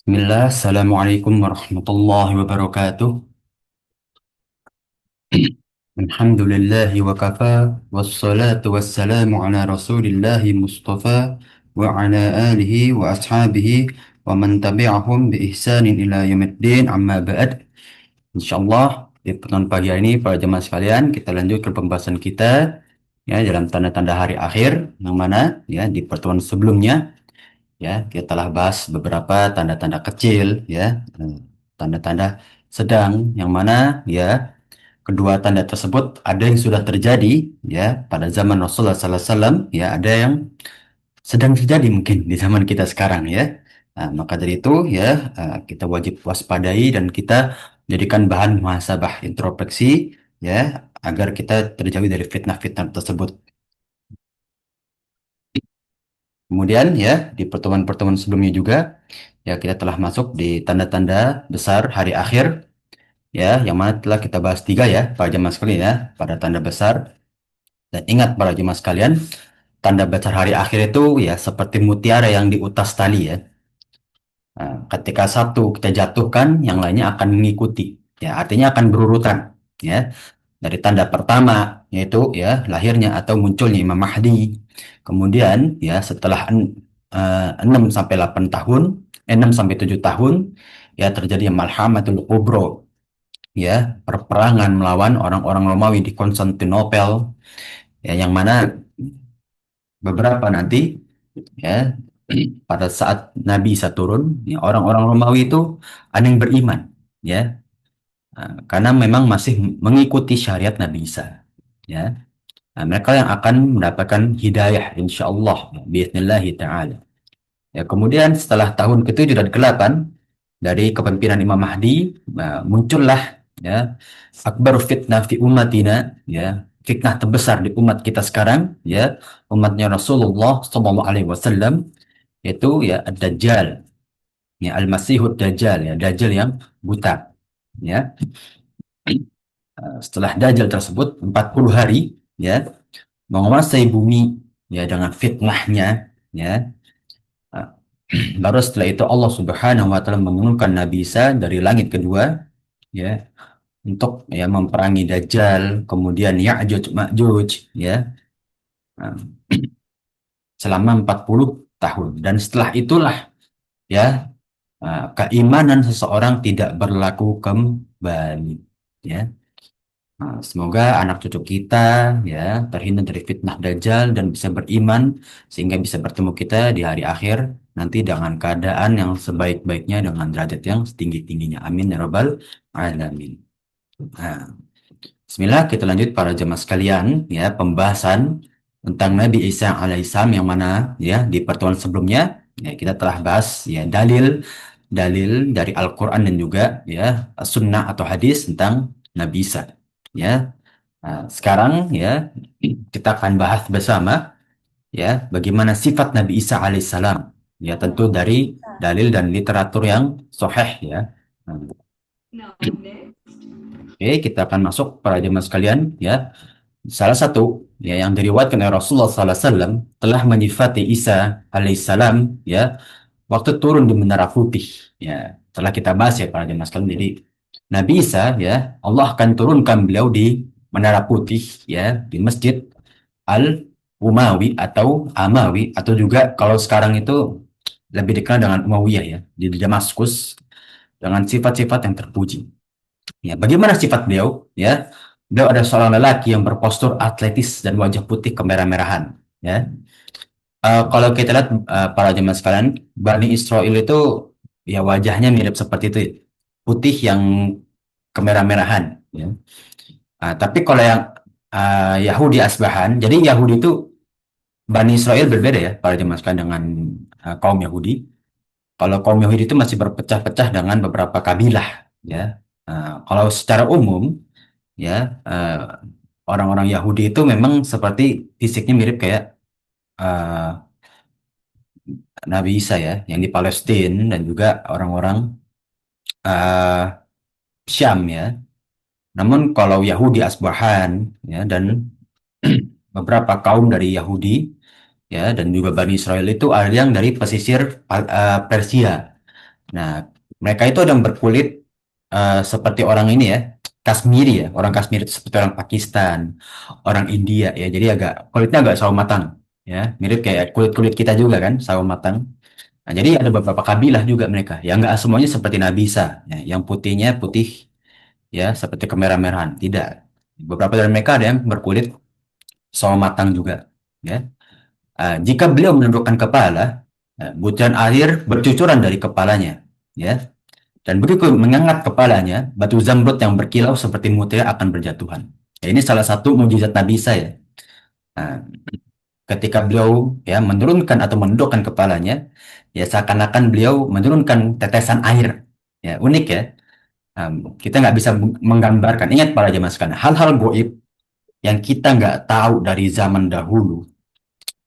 Bismillah, Assalamualaikum warahmatullahi wabarakatuh. Alhamdulillahi wa kafa, wassalatu wassalamu ala rasulillahi mustafa, wa ala alihi wa ashabihi, wa man tabi'ahum bi ihsanin ila yaumiddin, amma ba'd. Insyaallah, di pertemuan pagi hari ini, para jemaah sekalian, kita lanjut ke pembahasan kita ya dalam tanda-tanda hari akhir, yang mana ya di pertemuan sebelumnya ya kita telah bahas beberapa tanda-tanda kecil ya, tanda-tanda sedang yang mana ya kedua tanda tersebut ada yang sudah terjadi ya pada zaman Rasulullah SAW, ya ada yang sedang terjadi mungkin di zaman kita sekarang ya. Nah, maka dari itu ya kita wajib waspadai dan kita jadikan bahan muhasabah introspeksi ya agar kita terjauh dari fitnah-fitnah tersebut. Kemudian ya di pertemuan-pertemuan sebelumnya juga ya kita telah masuk di tanda-tanda besar hari akhir ya yang mana telah kita bahas tiga ya para jemaah sekalian ya pada tanda besar. Dan ingat para jemaah sekalian, tanda besar hari akhir itu ya seperti mutiara yang di utas tali ya. Nah, ketika satu kita jatuhkan, yang lainnya akan mengikuti. Ya, artinya akan berurutan. Ya, dari tanda pertama yaitu ya lahirnya atau munculnya Imam Mahdi. Kemudian ya setelah 6 sampai 8 tahun, 6 sampai 7 tahun ya terjadi Malhamatul Kubro ya perperangan melawan orang-orang Romawi di Konstantinopel ya yang mana beberapa nanti ya pada saat Nabi Isa turun ya, orang-orang Romawi itu ada yang beriman ya. Karena memang masih mengikuti syariat Nabi Isa ya. Nah, mereka yang akan mendapatkan hidayah insya Allah biiznillah taala. Ya, kemudian setelah tahun ke-7 dan ke-8 dari kepemimpinan Imam Mahdi, muncullah ya akbar fitnah fi ummatina ya fitnah terbesar di umat kita sekarang ya umatnya Rasulullah Shallallahu Alaihi Wasallam yaitu ya Ad-Dajjal ya Al-Masihud Dajjal ya Dajjal yang buta ya. Setelah Dajjal tersebut 40 hari ya menguasai bumi ya dengan fitnahnya ya. Uh, Baru setelah itu Allah Subhanahu wa taala menurunkan Nabi Isa dari langit kedua ya untuk ya memperangi Dajjal, kemudian Ya'juj Ma'juj ya uh, selama 40 tahun. Dan setelah itulah ya keimanan seseorang tidak berlaku kembali ya. Semoga anak cucu kita ya terhindar dari fitnah Dajjal dan bisa beriman sehingga bisa bertemu kita di hari akhir nanti dengan keadaan yang sebaik-baiknya dengan derajat yang setinggi-tingginya. Amin ya rabbal alamin. Nah, Bismillah kita lanjut para jemaah sekalian ya pembahasan tentang Nabi Isa alaihissalam yang mana ya di pertemuan sebelumnya ya kita telah bahas ya dalil dari Al-Quran dan juga ya sunnah atau hadis tentang Nabi Isa ya. Nah, sekarang ya kita akan bahas bersama ya bagaimana sifat Nabi Isa alaihissalam ya tentu dari dalil dan literatur yang sahih ya. Nah, oke, kita akan masuk para jemaah sekalian ya. Salah satu ya yang diriwayatkan oleh Rasulullah SAW telah menyifati Isa alaihissalam ya waktu turun di Menara Putih. Ya, telah kita bahas ya para jemaah sekalian. Jadi Nabi Isa ya Allah akan turunkan beliau di Menara Putih ya di Masjid Al-Umawi atau Amawi atau juga kalau sekarang itu lebih dikenal dengan Umayyah ya di Damaskus dengan sifat-sifat yang terpuji. Ya, bagaimana sifat beliau? Ya, beliau ada seorang lelaki yang berpostur atletis dan wajah putih kemerah-merahan. Ya, kalau kita lihat para jemaah sekalian, Bani Israel itu ya wajahnya mirip seperti itu, putih yang kemerah-merahan. Ya. Tapi kalau yang Yahudi Asbahan, jadi Yahudi itu Bani Israel berbeda ya para jemaah sekalian dengan kaum Yahudi. Kalau kaum Yahudi itu masih berpecah-pecah dengan beberapa kabilah. Ya, kalau secara umum ya eh, orang-orang Yahudi itu memang seperti fisiknya mirip kayak eh, Nabi Isa ya yang di Palestina dan juga orang-orang eh, Syam ya. Namun kalau Yahudi Asbahan ya dan beberapa kaum dari Yahudi ya dan juga Bani Israel itu ada yang dari pesisir Persia Nah, mereka itu ada yang berkulit seperti orang ini ya, Kashmiri ya. Orang Kashmir itu seperti orang Pakistan, orang India ya. Jadi agak kulitnya agak sawo matang ya, mirip kayak kulit-kulit kita juga kan, sawo matang. Nah, jadi ada beberapa kabilah juga mereka. Yang nggak semuanya seperti Nabi Isa, ya. Yang putihnya putih ya, seperti kemerah-merahan. Tidak. Beberapa dari mereka ada yang berkulit sawo matang juga. Ya. Jika beliau menundukkan kepala, butiran air bercucuran dari kepalanya. Ya. Dan begitu mengangkat kepalanya, batu zamrud yang berkilau seperti mutiara akan berjatuhan. Ya, ini salah satu mujizat Nabi Isa ya. Nah, ketika beliau ya menurunkan atau menundukkan kepalanya, ya seakan-akan beliau menurunkan tetesan air. Ya, unik ya. Kita nggak bisa menggambarkan. Ingat para jemaah sekalian, hal-hal goib yang kita nggak tahu dari zaman dahulu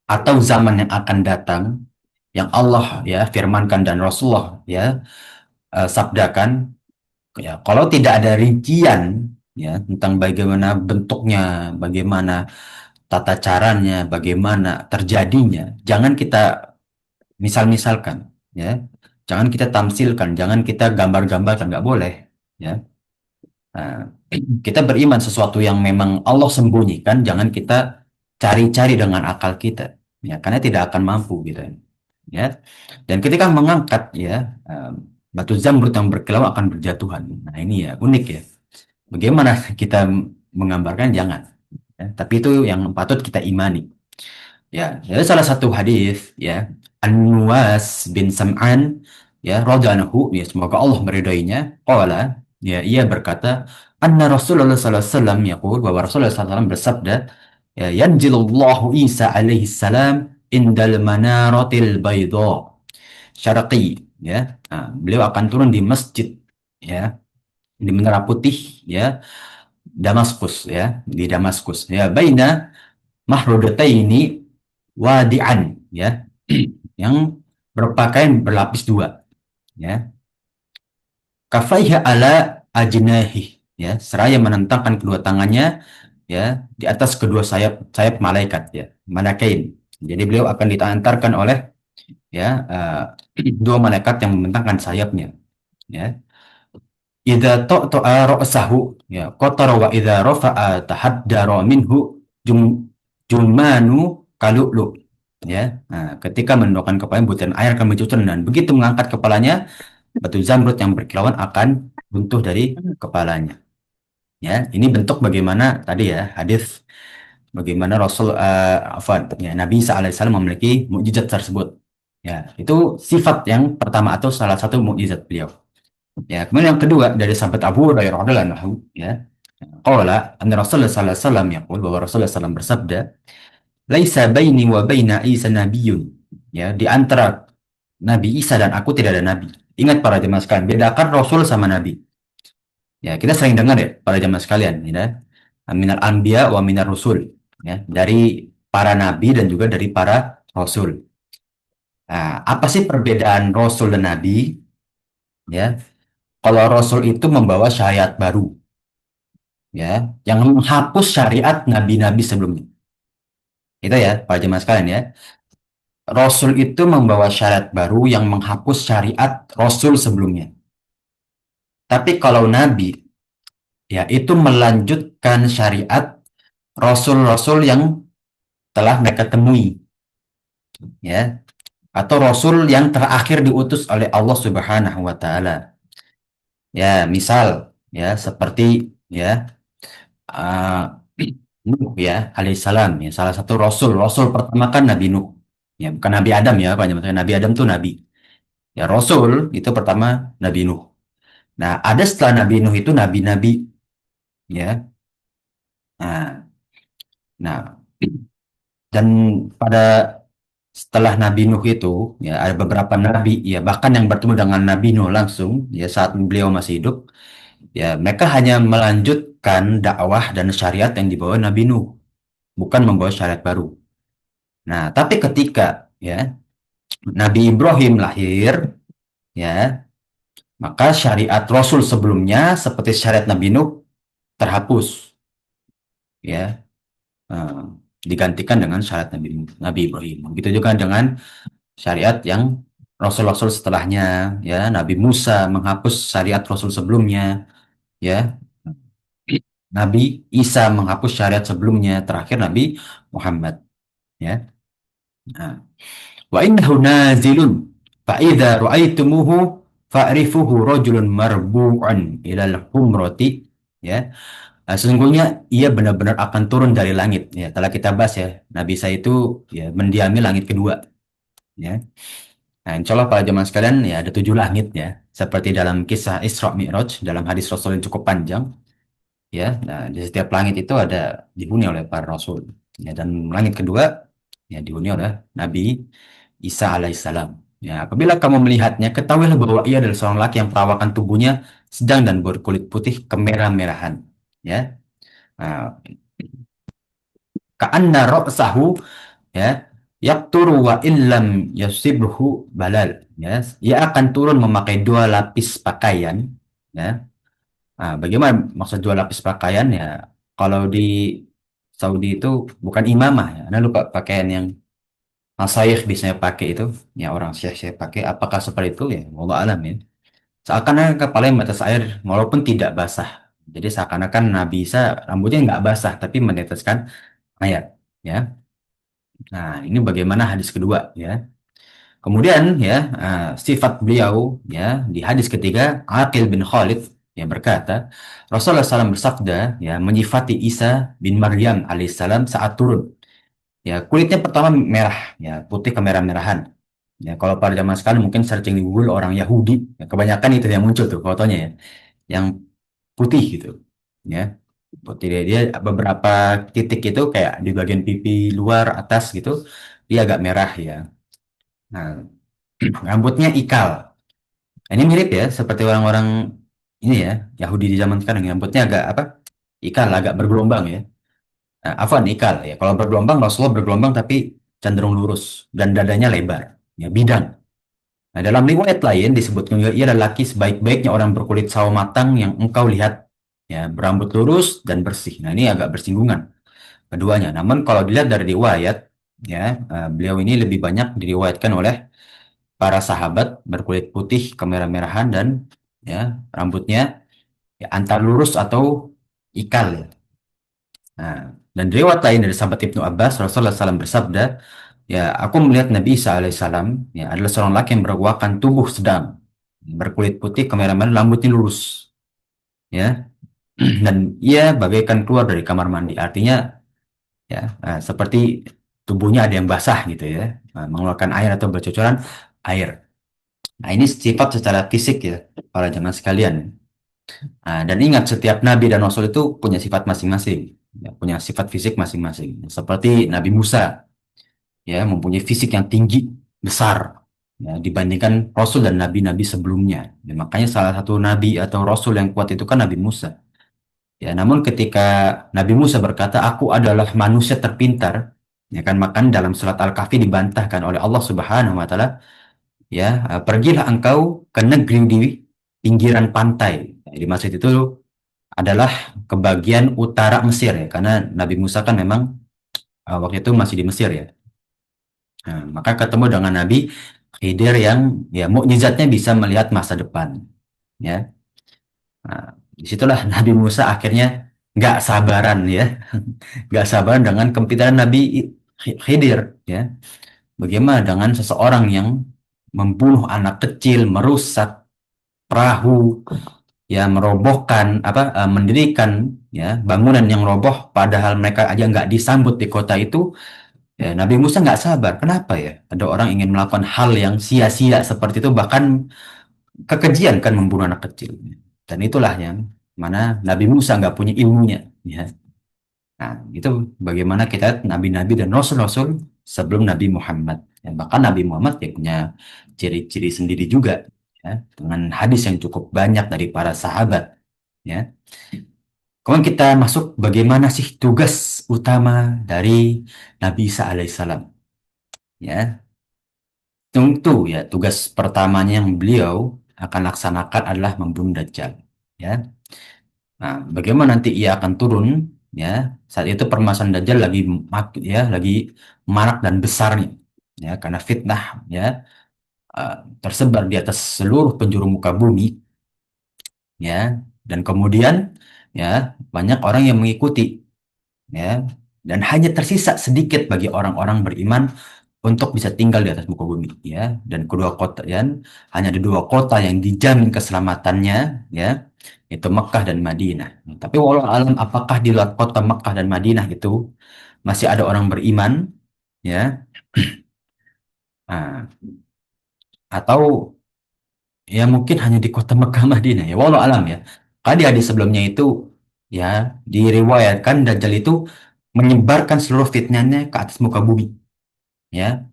atau zaman yang akan datang, yang Allah ya firmankan dan Rasulullah ya sabdakan, ya kalau tidak ada rincian ya tentang bagaimana bentuknya, bagaimana tata caranya, bagaimana terjadinya, jangan kita misal-misalkan ya, jangan kita tamsilkan, jangan kita gambar-gambarkan, nggak boleh ya. Nah, kita beriman sesuatu yang memang Allah sembunyikan, jangan kita cari-cari dengan akal kita, ya, karena tidak akan mampu gitu, ya. Dan ketika mengangkat, ya, batu zamrud yang berkilau akan berjatuhan. Nah, ini ya unik ya. Bagaimana kita menggambarkan? Jangan. Ya. Tapi itu yang patut kita imani. Ya, ada salah satu hadis ya, An-Nuwas bin Sam'an ya radhiyallahu anhu, ya semoga Allah meridainya, qala ya ia berkata, anna Rasulullah sallallahu alaihi wasallam yaqul, bahwa Rasulullah sallallahu alaihi wasallam bersabda, ya yanzilullahu Isa alaihi salam indal manaratil bayda syarqi ya. Nah, beliau akan turun di masjid ya, di Menara Putih ya, Damaskus ya, di Damaskus ya, baina mahrudataini wadi'an ya, yang berpakaian berlapis dua ya, kafaiha ala ajnahi ya, seraya menentangkan kedua tangannya ya di atas kedua sayap sayap malaikat ya, malakain. Jadi beliau akan diantarkan oleh ya dua malaikat yang membentangkan sayapnya ya. Idza ta'ta'a ra'sahu ya qatara wa idza rafa'a tahaddara minhu jumanu kalulu ya. Nah, ketika menundukkan kepalanya butiran air akan mencucur, dan begitu mengangkat kepalanya batu zamrud yang berkilauan akan runtuh dari kepalanya ya. Ini bentuk bagaimana tadi ya hadis, bagaimana Rasul ya, Nabi Isa alaihissalam memiliki mukjizat tersebut ya. Itu sifat yang pertama atau salah satu mukjizat beliau. Ya, kemudian yang kedua dari sahabat Abu Hurairah radhiyallahu anhu ya. Qala anna Rasulullah sallallahu alaihi wasallam yaqul, bahwa Rasulullah SAW bersabda, "Laisa baini wa baina Isa nabiyyun." Ya, di antara Nabi Isa dan aku tidak ada nabi. Ingat para jemaah sekalian, bedakan Rasul sama nabi. Ya, kita sering dengar ya para jemaah sekalian, ya. Minal anbiya wa minar rusul. Ya, dari para nabi dan juga dari para rasul. Nah, apa sih perbedaan Rasul dan Nabi? Ya, kalau Rasul itu membawa syariat baru, ya, yang menghapus syariat nabi-nabi sebelumnya. Itu ya, Pak Jemaah sekalian ya. Rasul itu membawa syariat baru yang menghapus syariat Rasul sebelumnya. Tapi kalau nabi, ya itu melanjutkan syariat Rasul-Rasul yang telah mereka temui, ya. Atau Rasul yang terakhir diutus oleh Allah Subhanahu wa taala. Ya, misal ya seperti ya uh, Nuh ya alaihissalam, ya salah satu rasul pertama kan Nabi Nuh, ya bukan Nabi Adam ya Pak, maksudnya Nabi Adam tuh nabi, ya rasul itu pertama Nabi Nuh. Nah, ada setelah Nabi Nuh itu nabi-nabi ya. Nah, nah dan pada setelah Nabi Nuh itu ya ada beberapa nabi ya, bahkan yang bertemu dengan Nabi Nuh langsung ya saat beliau masih hidup, ya mereka hanya melanjutkan dakwah dan syariat yang dibawa Nabi Nuh, bukan membawa syariat baru. Nah, tapi ketika ya Nabi Ibrahim lahir, ya, maka syariat Rasul sebelumnya seperti syariat Nabi Nuh terhapus, ya, digantikan dengan syariat Nabi Ibrahim. Begitu juga dengan syariat yang rasul-rasul setelahnya, ya, Nabi Musa menghapus syariat rasul sebelumnya, ya, Nabi Isa menghapus syariat sebelumnya, terakhir Nabi Muhammad, ya. Nah, wa innahu nazilun fa idza ra'aitumuhu fa'rifuhu rajulun marbu'un ilal humrati, ya. Sesungguhnya ia benar-benar akan turun dari langit, ya. Telah kita bahas, ya, Nabi Isa itu, ya, mendiami langit kedua, ya. Nah, insya Allah pada zaman sekalian, ya, ada 7 langit, ya, seperti dalam kisah Isra Mi'raj dalam hadis Rasul yang cukup panjang, ya. Nah, di setiap langit itu ada dihuni oleh para rasul, ya, dan langit kedua, ya, dihuni oleh Nabi Isa alaihissalam. Ya, apabila kamu melihatnya, ketahuilah bahwa ia adalah seorang laki yang perawakan tubuhnya sedang dan berkulit putih kemerah-merahan, ya. Nah, ka'anna ra'sahu, ya, yakturu wa illam yasibhu balal, ya, ia akan turun memakai 2 lapis pakaian, ya. Nah, bagaimana maksud 2 lapis pakaian, ya? Kalau di Saudi itu bukan imamah, ya, nah, lupa pakaian yang masyayikh biasanya pakai itu, ya, orang syekh pakai, apakah seperti itu, ya, wallah alam, ya. Seakan-akan kepala yang batas air walaupun tidak basah, jadi seakan-akan Nabi Isa rambutnya nggak basah tapi meneteskan air, ya. Nah, ini bagaimana hadis kedua, ya. Kemudian, ya, sifat beliau, ya, di hadis ketiga, Aqil bin Khalid, yang berkata, Rasulullah SAW bersabda, ya, menyifati Isa bin Maryam alaihissalam saat turun. Ya, kulitnya pertama merah, ya, putih kemerah-merahan. Ya, kalau pada zaman sekarang mungkin searching di Google orang Yahudi, ya, kebanyakan itu yang muncul tuh fotonya, ya, yang putih gitu, ya, putih. Dia beberapa titik itu kayak di bagian pipi luar atas gitu, dia agak merah, ya. Nah, rambutnya ikal. Nah, ini mirip, ya, seperti orang-orang ini, ya, Yahudi di zaman sekarang. Rambutnya agak apa? Ikal, agak bergelombang, ya. Nah, afwan, ikal, ya. Kalau bergelombang, Rasulullah bergelombang tapi cenderung lurus dan dadanya lebar, ya, bidang. Nah, dalam riwayat lain disebutkan juga ia adalah laki sebaik-baiknya orang berkulit sawo matang yang engkau lihat, ya, berambut lurus dan bersih. Nah, ini agak bersinggungan keduanya. Namun kalau dilihat dari riwayat, ya, beliau ini lebih banyak diriwayatkan oleh para sahabat berkulit putih kemerah-merahan dan, ya, rambutnya, ya, antar lurus atau ikal, ya. Nah, dan riwayat lain dari sahabat Ibnu Abbas, Rasulullah SAW bersabda, ya, aku melihat Nabi Isa alaihissalam, ya, adalah seorang laki yang berwakan tubuh sedang, berkulit putih kemerah-merahan, rambutnya lurus, ya, dan ia bagaikan keluar dari kamar mandi. Artinya, ya, seperti tubuhnya ada yang basah gitu, ya, mengeluarkan air atau bercucuran air. Nah, ini sifat secara fisik, ya, para jemaah sekalian. Nah, dan ingat, setiap nabi dan rasul itu punya sifat masing-masing, ya, punya sifat fisik masing-masing. Seperti Nabi Musa, ya, mempunyai fisik yang tinggi, besar, ya, dibandingkan rasul dan nabi-nabi sebelumnya. Ya, makanya salah satu nabi atau rasul yang kuat itu kan Nabi Musa. Ya, namun ketika Nabi Musa berkata, "Aku adalah manusia terpintar," ya kan, maka dalam surat Al-Kahfi dibantahkan oleh Allah Subhanahu wa taala, ya, pergilah engkau ke negeri di pinggiran pantai. Nah, dimaksud itu adalah ke bagian utara Mesir, ya, karena Nabi Musa kan memang waktu itu masih di Mesir, ya. Nah, maka ketemu dengan Nabi Khidir yang, ya, mukjizatnya bisa melihat masa depan, ya. Nah, disitulah Nabi Musa akhirnya nggak sabaran, ya, nggak sabaran dengan kepintaran Nabi Khidir, ya. Bagaimana dengan seseorang yang membunuh anak kecil, merusak perahu, ya, merobohkan apa, mendirikan, ya, bangunan yang roboh, padahal mereka aja nggak disambut di kota itu, ya. Nabi Musa nggak sabar. Kenapa, ya? Ada orang ingin melakukan hal yang sia-sia seperti itu, bahkan kekejian kan membunuh anak kecil. Dan itulah yang mana Nabi Musa nggak punya ilmunya, ya. Nah, itu bagaimana kita nabi-nabi dan rasul-rasul sebelum Nabi Muhammad. Ya, bahkan Nabi Muhammad, ya, punya ciri-ciri sendiri juga, ya, dengan hadis yang cukup banyak dari para sahabat, ya. Kemudian kita masuk bagaimana sih tugas utama dari Nabi Isa alaihissalam, ya. Tentu, ya, tugas pertamanya yang beliau akan laksanakan adalah membunuh Dajjal, ya. Nah, bagaimana nanti ia akan turun, ya? Saat itu permasalahan Dajjal lagi ya, lagi marak dan besarnya, ya, karena fitnah, ya, tersebar di atas seluruh penjuru muka bumi, ya, dan kemudian ya banyak orang yang mengikuti, ya, dan hanya tersisa sedikit bagi orang-orang beriman untuk bisa tinggal di atas muka bumi, ya, dan kedua kota, ya, hanya ada dua kota yang dijamin keselamatannya, ya, itu Mekah dan Madinah. Tapi walau alam apakah di luar kota Mekah dan Madinah itu masih ada orang beriman, ya, nah, atau ya mungkin hanya di kota Mekah Madinah, ya, walau alam, ya. Karena di hadis sebelumnya itu, ya, diriwayatkan Dajjal itu menyebarkan seluruh fitnahnya ke atas muka bumi, ya.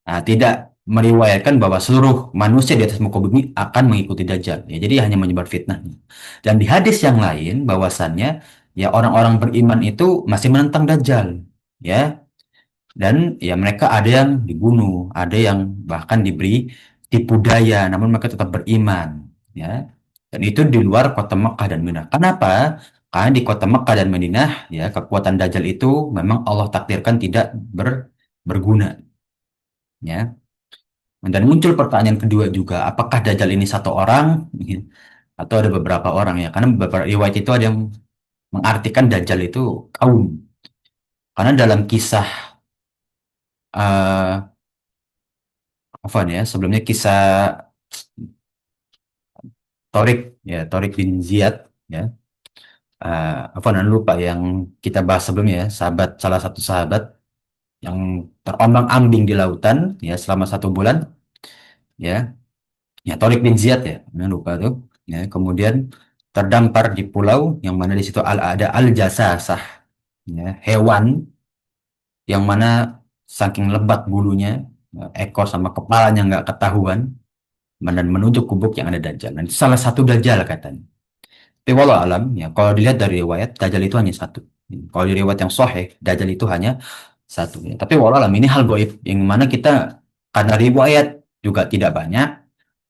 Nah, tidak meriwayatkan bahwa seluruh manusia di atas muka bumi akan mengikuti Dajjal. Ya, jadi hanya menyebar fitnahnya. Dan di hadis yang lain bahwasannya ya orang-orang beriman itu masih menentang Dajjal. Ya, dan ya mereka ada yang dibunuh, ada yang bahkan diberi tipu daya, namun mereka tetap beriman. Ya, dan itu di luar kota Mekah dan Madinah. Kenapa? Karena di kota Mekah dan Madinah, ya kekuatan Dajjal itu memang Allah takdirkan tidak berguna. Ya, dan muncul pertanyaan kedua juga, apakah Dajjal ini satu orang atau ada beberapa orang, ya? Karena beberapa riwayat itu ada yang mengartikan Dajjal itu kaum. Karena dalam kisah eh apa nih ya, sebelumnya kisah Torik, ya Torik bin Ziyad, ya, apa namanya lupa yang kita bahas sebelumnya, ya, sahabat, salah satu sahabat yang terombang-ambing di lautan, ya, selama 1 bulan, ya, ya Torik bin Ziyad, ya, lupa tuh, ya, kemudian terdampar di pulau yang mana di situ ada al-jasasah, ya, hewan yang mana saking lebat bulunya, ekor sama kepalanya nggak ketahuan, dan menunjuk kubuk yang ada Dajjal. Dan itu salah satu Dajjal katanya. Tapi walau alam, ya, kalau dilihat dari riwayat, Dajjal itu hanya satu. Kalau di riwayat yang sahih, Dajjal itu hanya satu. Ya. Tapi walau alam ini hal goib yang mana kita karena riwayat juga tidak banyak,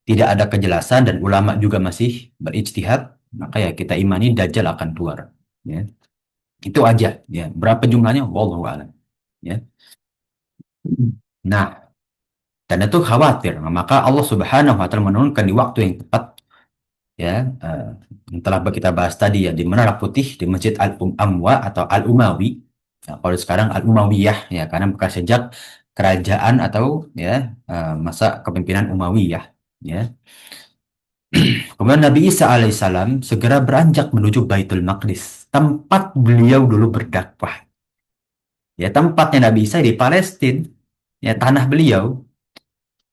tidak ada kejelasan dan ulama juga masih berijtihad, maka ya kita imani Dajjal akan keluar. Ya. Itu aja. Ya. Berapa jumlahnya? Wallahu alam. Ya. Nah, dan itu khawatir. Nah, maka Allah Subhanahu wa taala menurunkan di waktu yang tepat, ya, yang telah kita bahas tadi, ya, di Menara Putih di Masjid Al-Amwa atau Al-Umawi. Nah, kalau sekarang Al-Umawiyah, ya, karena bekas sejak kerajaan atau, ya, masa kepemimpinan Umayyah, ya. Kemudian Nabi Isa alaihissalam segera beranjak menuju Baitul Maqdis, tempat beliau dulu berdakwah. Ya, tempatnya Nabi Isa di Palestina, ya, tanah beliau.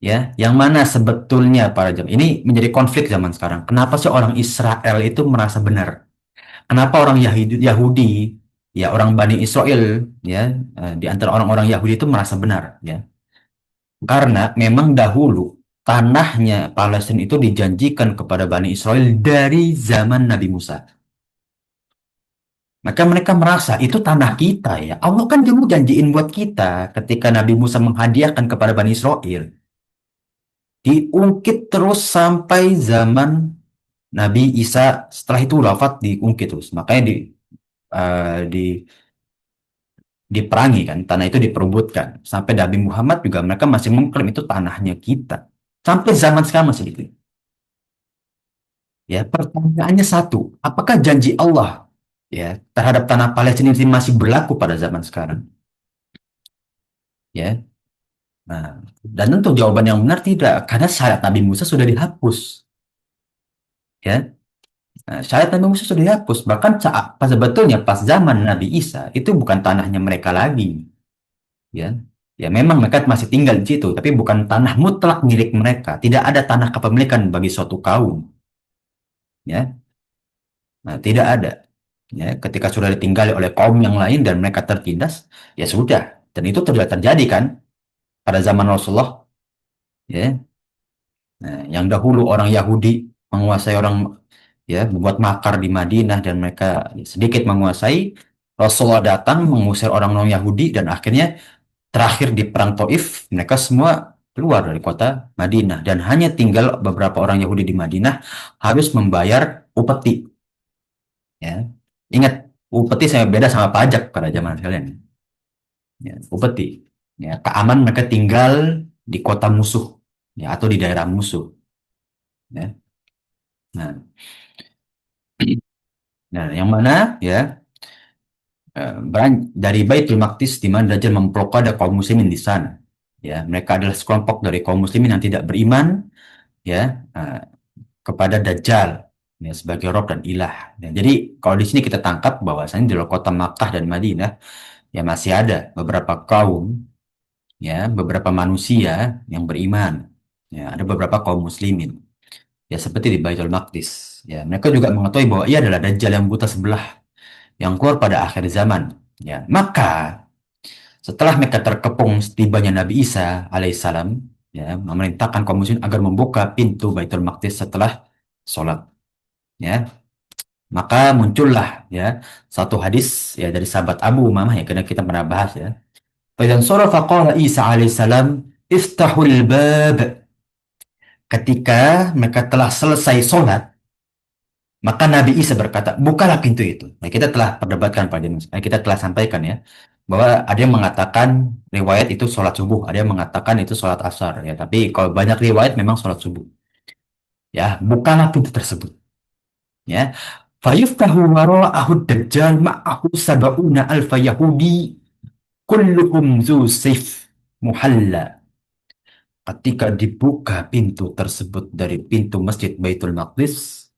Ya, yang mana sebetulnya para jam ini menjadi konflik zaman sekarang. Kenapa sih orang Israel itu merasa benar? Kenapa orang Yahudi, ya orang Bani Israel, ya, di antara orang-orang Yahudi itu merasa benar, ya? Karena memang dahulu tanahnya Palestina itu dijanjikan kepada Bani Israel dari zaman Nabi Musa. Maka mereka merasa itu tanah kita, ya. Allah kan dulu janjiin buat kita ketika Nabi Musa menghadiahkan kepada Bani Israel. Diungkit terus sampai zaman Nabi Isa, setelah itu wafat diungkit terus. Makanya di diperangi kan, tanah itu diperebutkan. Sampai Nabi Muhammad juga mereka masih mengklaim itu tanahnya kita. Sampai zaman sekarang masih gitu. Ya, pertanyaannya satu, apakah janji Allah, ya, terhadap tanah Palestina ini masih berlaku pada zaman sekarang? Ya. Nah, dan tentu jawaban yang benar tidak, karena syariat Nabi Musa sudah dihapus. Ya. Nah, syariat Nabi Musa sudah dihapus. Bahkan saat pas sebetulnya pas zaman Nabi Isa itu bukan tanahnya mereka lagi, ya. Ya memang mereka masih tinggal di situ, tapi bukan tanah mutlak milik mereka. Tidak ada tanah kepemilikan bagi suatu kaum, ya. Nah, tidak ada. Ya, ketika sudah ditinggali oleh kaum yang lain dan mereka tertindas, ya sudah. Dan itu sudah terjadi kan pada zaman Rasulullah, ya. Nah, yang dahulu orang Yahudi menguasai orang, ya, membuat makar di Madinah dan mereka sedikit menguasai. Rasulullah datang mengusir orang non Yahudi dan akhirnya terakhir di perang Taif mereka semua keluar dari kota Madinah dan hanya tinggal beberapa orang Yahudi di Madinah harus membayar upeti, ya. Ingat, upeti saya beda sama pajak pada zaman kalian, ya, upeti, ya, keaman mereka tinggal di kota musuh, ya, atau di daerah musuh. Ya. Nah, nah, yang mana ya dari Baitul Maqdis di mana Dajjal memblokade kaum muslimin di sana. Ya, mereka adalah sekelompok dari kaum muslimin yang tidak beriman ya kepada Dajjal ya, sebagai Rob dan Ilah. Ya, jadi kalau di sini kita tangkap bahwasanya di kota Makkah dan Madinah ya masih ada beberapa kaum ya, beberapa manusia yang beriman. Ya, ada beberapa kaum muslimin. Ya seperti di Baitul Maqdis. Ya, mereka juga mengetahui bahwa ia adalah Dajjal yang buta sebelah yang keluar pada akhir zaman. Ya, maka setelah mereka terkepung setibanya Nabi Isa alaihissalam, ya, memerintahkan kaum muslimin agar membuka pintu Baitul Maqdis setelah sholat. Ya, maka muncullah ya satu hadis ya dari sahabat Abu Umamah ya karena kita pernah bahas ya. Faidan surafa qala Isa alaihissalam iftahul bab. Ketika mereka telah selesai sholat, maka Nabi Isa berkata, bukalah pintu itu. Nah, kita telah perdebatkan pada kita telah sampaikan ya, bahwa ada yang mengatakan riwayat itu sholat subuh, ada yang mengatakan itu sholat asar ya. Tapi kalau banyak riwayat memang sholat subuh. Ya, bukalah pintu tersebut. Ya, fayuftahu wara'ahu dajjal ma'ahu sab'una alfa Yahudi kulluhum zu sif muhalla. Ketika dibuka pintu tersebut dari pintu Masjid Baitul Maqdis,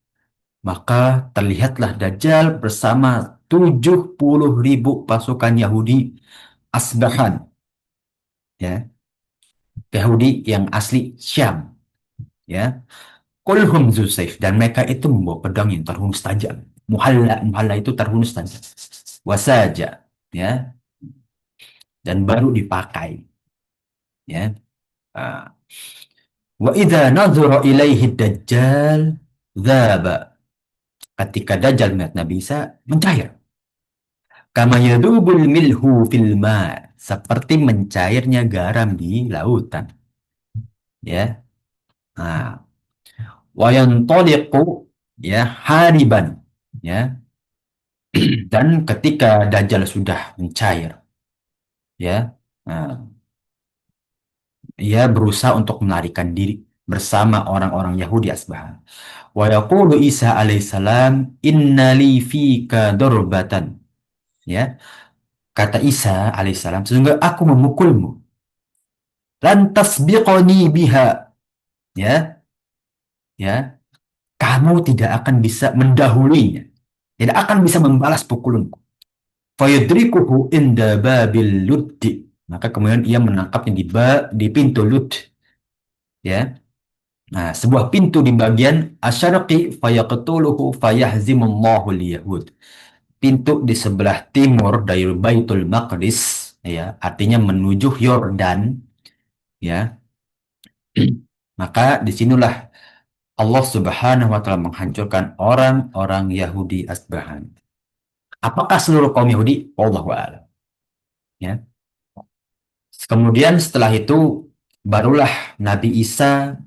maka terlihatlah Dajjal bersama 70.000 pasukan Yahudi Asbahan, ya, Yahudi yang asli Syam, ya. Kulhum Zusaif dan mereka itu membawa pedang yang terhunus tajam. Muhalla, muhalla itu terhunus tajam. Wasaja, ya, dan baru dipakai, ya. Ah. Wa idza nadhara ilaihi Dajjal dzaba. Ketika Dajjal melihat Nabi Isa mencair. Kama yadubul milhu fil ma, seperti mencairnya garam di lautan, ya. Nah, wa yantaliqu ya hariban, ya. Dan ketika Dajjal sudah mencair, ya. Nah, ia berusaha untuk melarikan diri bersama orang-orang Yahudi Asbahan. Wa yaqulu Isa alaihissalam inna li fika durbatan, ya. Kata Isa alaihissalam, sesungguhnya aku memukulmu. Lantas biqoni biha, ya, ya, kamu tidak akan bisa mendahulinya, tidak akan bisa membalas pukulanku. Fayudrikuhu inda babil luddi, maka kemudian ia menangkapnya di pintu Lud, ya. Nah, sebuah pintu di bagian asyarqi fayaqtuluhu fayahzimullahu liyahud. Pintu di sebelah timur dari Baitul Maqdis, ya, artinya menuju Yordan, ya. Maka disinilah Allah Subhanahu wa taala menghancurkan orang-orang Yahudi Asbahan. Apakah seluruh kaum Yahudi? Wallahu a'lam. Ya. Kemudian setelah itu barulah Nabi Isa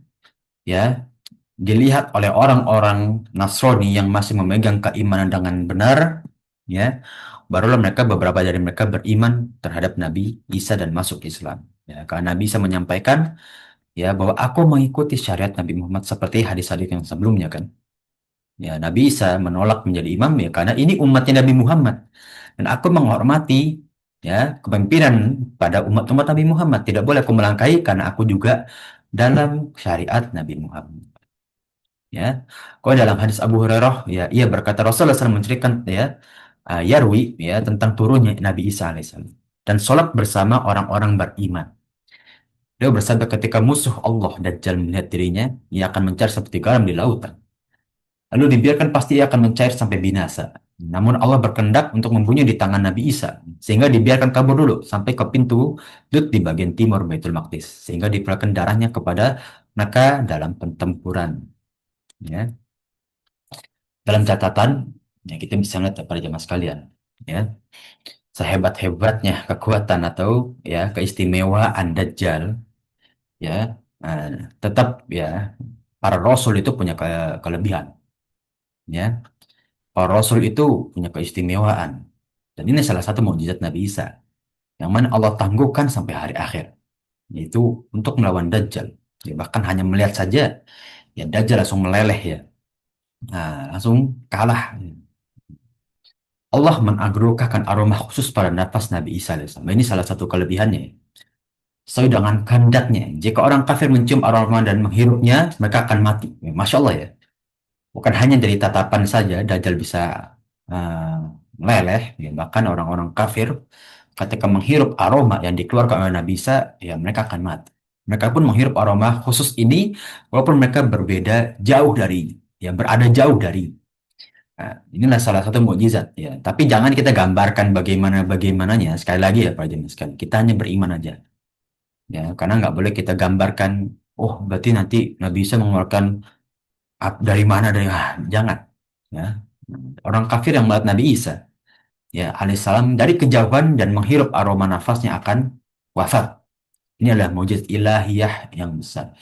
ya dilihat oleh orang-orang Nasrani yang masih memegang keimanan dengan benar, ya. Barulah mereka beberapa dari mereka beriman terhadap Nabi Isa dan masuk Islam. Ya, karena Nabi Isa menyampaikan ya bahwa aku mengikuti syariat Nabi Muhammad seperti hadis-hadis yang sebelumnya kan. Ya, Nabi Isa menolak menjadi imam ya karena ini umatnya Nabi Muhammad. Dan aku menghormati ya kepemimpinan pada umat-umat Nabi Muhammad. Tidak boleh aku melangkahi karena aku juga dalam syariat Nabi Muhammad. Ya, kalau dalam hadis Abu Hurairah ya ia berkata Rasulullah SAW menceritakan ya Yarwi ya tentang turunnya Nabi Isa alaihissalam dan sholat bersama orang-orang beriman. Dia bersabda ketika musuh Allah Dajjal melihat dirinya, ia akan mencari seperti garam di lautan. Lalu dibiarkan pasti ia akan mencair sampai binasa. Namun Allah berkehendak untuk membunuh di tangan Nabi Isa, sehingga dibiarkan kabur dulu sampai ke pintu Lut di bagian timur Baitul Maqdis, sehingga diperlihatkan darahnya kepada mereka dalam pertempuran. Ya. Dalam catatan, ya kita bisa lihat pada jemaah sekalian, ya sehebat-hebatnya kekuatan atau ya keistimewaan Dajjal, ya tetap ya para Rasul itu punya kelebihan, ya. Para Rasul itu punya keistimewaan. Dan ini salah satu mukjizat Nabi Isa. Yang mana Allah tangguhkan sampai hari akhir. Yaitu untuk melawan Dajjal. Ya, bahkan hanya melihat saja, ya Dajjal langsung meleleh ya. Nah, langsung kalah. Allah menganugerahkan aroma khusus pada nafas Nabi Isa alaihissalam. Ini salah satu kelebihannya. Sesuai dengan kehendaknya. Jika orang kafir mencium aroma dan menghirupnya, mereka akan mati. Ya, Masya Allah ya. Bukan hanya dari tatapan saja, Dajjal bisa uh, meleleh. Ya. Bahkan orang-orang kafir ketika menghirup aroma yang dikeluarkan oleh Nabi Isa, ya mereka akan mati. Mereka pun menghirup aroma khusus ini, walaupun mereka berbeda jauh dari, ya berada jauh dari. Nah, inilah salah satu mukjizat ya. Tapi jangan kita gambarkan bagaimana bagaimananya. Sekali lagi ya Pak James sekali. Kita hanya beriman aja. Ya, karena nggak boleh kita gambarkan. Oh, berarti nanti Nabi Isa mengeluarkan dari mana dari jangan. Ya, orang kafir yang melihat Nabi Isa ya alaihissalam dari kejauhan dan menghirup aroma nafasnya akan wafat. Ini adalah mujizat ilahiyah yang besar.